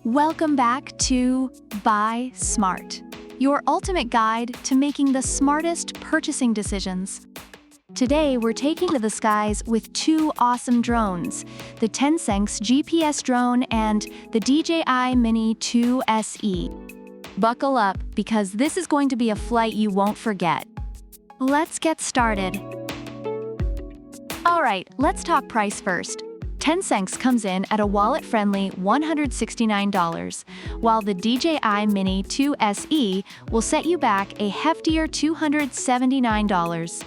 Welcome back to Buy Smart, your ultimate guide to making the smartest purchasing decisions. Today, we're taking to the skies with two awesome drones, the TENSSENX GPS drone and the DJI Mini 2 SE. Buckle up, because this is going to be a flight you won't forget. Let's get started. Alright, let's talk price first. TENSSENX comes in at a wallet-friendly $169, while the DJI Mini 2 SE will set you back a heftier $279.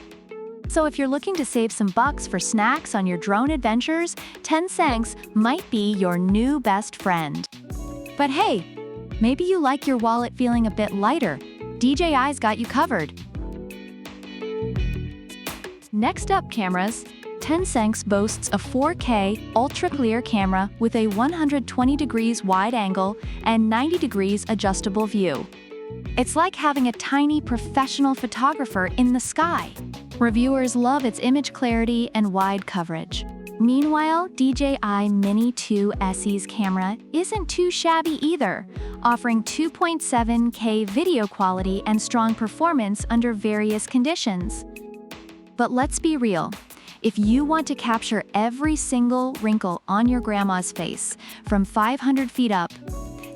So if you're looking to save some bucks for snacks on your drone adventures, TENSSENX might be your new best friend. But hey, maybe you like your wallet feeling a bit lighter. DJI's got you covered. Next up, cameras. TENSSENX boasts a 4K ultra-clear camera with a 120 degrees wide angle and 90 degrees adjustable view. It's like having a tiny professional photographer in the sky. Reviewers love its image clarity and wide coverage. Meanwhile, DJI Mini 2 SE's camera isn't too shabby either, offering 2.7K video quality and strong performance under various conditions. But let's be real. If you want to capture every single wrinkle on your grandma's face from 500 feet up,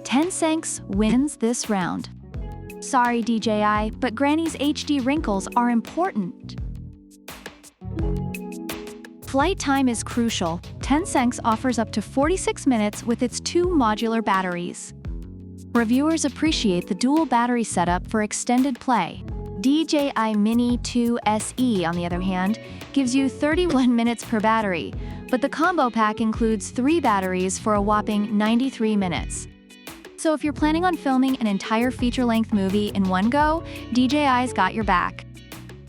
TENSSENX wins this round. Sorry, DJI, but Granny's HD wrinkles are important. Flight time is crucial. TENSSENX offers up to 46 minutes with its two modular batteries. Reviewers appreciate the dual battery setup for extended play. DJI Mini 2 SE, on the other hand, gives you 31 minutes per battery, but the combo pack includes 3 batteries for a whopping 93 minutes. So if you're planning on filming an entire feature-length movie in one go, DJI's got your back.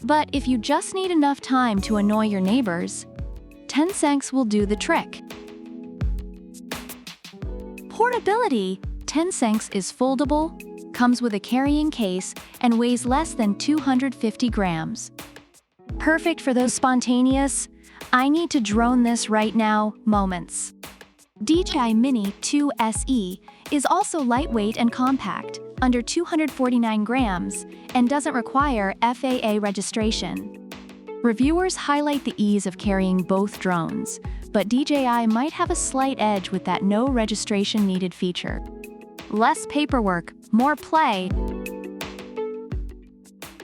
But if you just need enough time to annoy your neighbors, TENSSENX will do the trick. Portability. TENSSENX is foldable, comes with a carrying case, and weighs less than 250 grams. Perfect for those spontaneous, I need to drone this right now moments. DJI Mini 2 SE is also lightweight and compact, under 249 grams, and doesn't require FAA registration. Reviewers highlight the ease of carrying both drones, but DJI might have a slight edge with that no registration needed feature. Less paperwork, more play.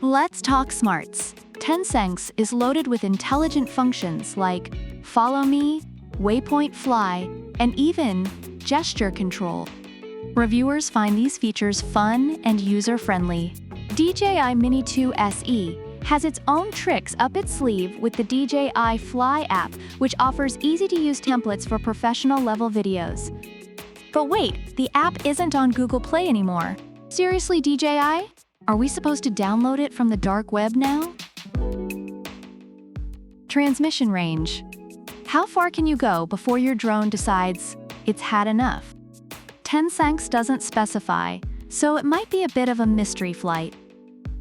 Let's talk smarts. TENSSENX is loaded with intelligent functions like Follow Me, Waypoint Fly, and even gesture control. Reviewers find these features fun and user-friendly. DJI Mini 2 SE has its own tricks up its sleeve with the DJI Fly app, which offers easy-to-use templates for professional-level videos. But wait, the app isn't on Google Play anymore. Seriously, DJI? Are we supposed to download it from the dark web now? Transmission range. How far can you go before your drone decides it's had enough? TENSSENX doesn't specify, so it might be a bit of a mystery flight.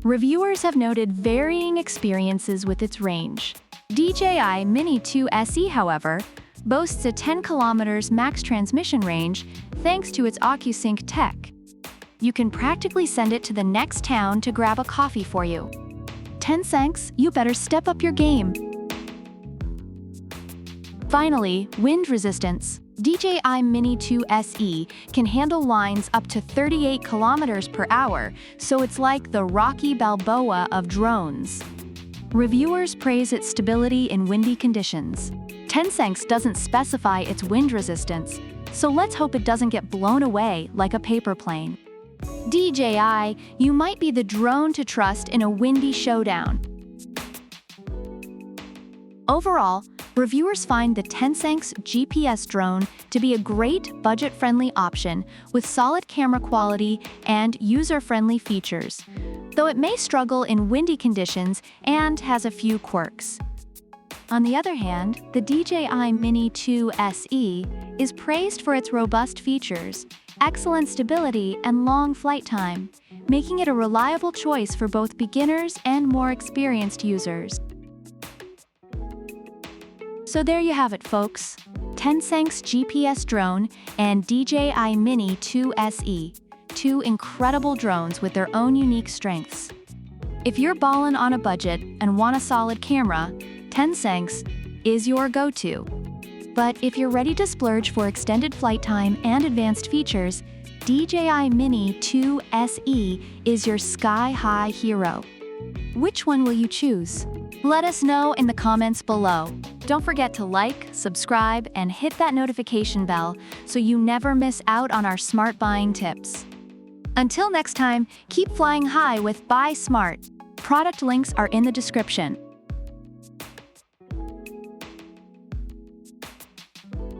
Reviewers have noted varying experiences with its range. DJI Mini 2 SE, however, boasts a 10 kilometers max transmission range thanks to its OcuSync tech. You can practically send it to the next town to grab a coffee for you. TENSSENX, you better step up your game. Finally, wind resistance. DJI Mini 2 SE can handle winds up to 38 kilometers per hour, so it's like the Rocky Balboa of drones. Reviewers praise its stability in windy conditions. TENSSENX doesn't specify its wind resistance, so let's hope it doesn't get blown away like a paper plane. DJI, you might be the drone to trust in a windy showdown. Overall, reviewers find the TENSSENX GPS drone to be a great budget-friendly option with solid camera quality and user-friendly features, though it may struggle in windy conditions and has a few quirks. On the other hand, the DJI Mini 2 SE is praised for its robust features, excellent stability, and long flight time, making it a reliable choice for both beginners and more experienced users. So there you have it, folks. TENSSENX GPS drone, and DJI Mini 2 SE. Two incredible drones with their own unique strengths. If you're ballin' on a budget and want a solid camera, TENSSENX is your go-to. But if you're ready to splurge for extended flight time and advanced features, DJI Mini 2 SE is your sky-high hero. Which one will you choose? Let us know in the comments below. Don't forget to like, subscribe, and hit that notification bell so you never miss out on our smart buying tips. Until next time, keep flying high with Buy Smart. Product links are in the description.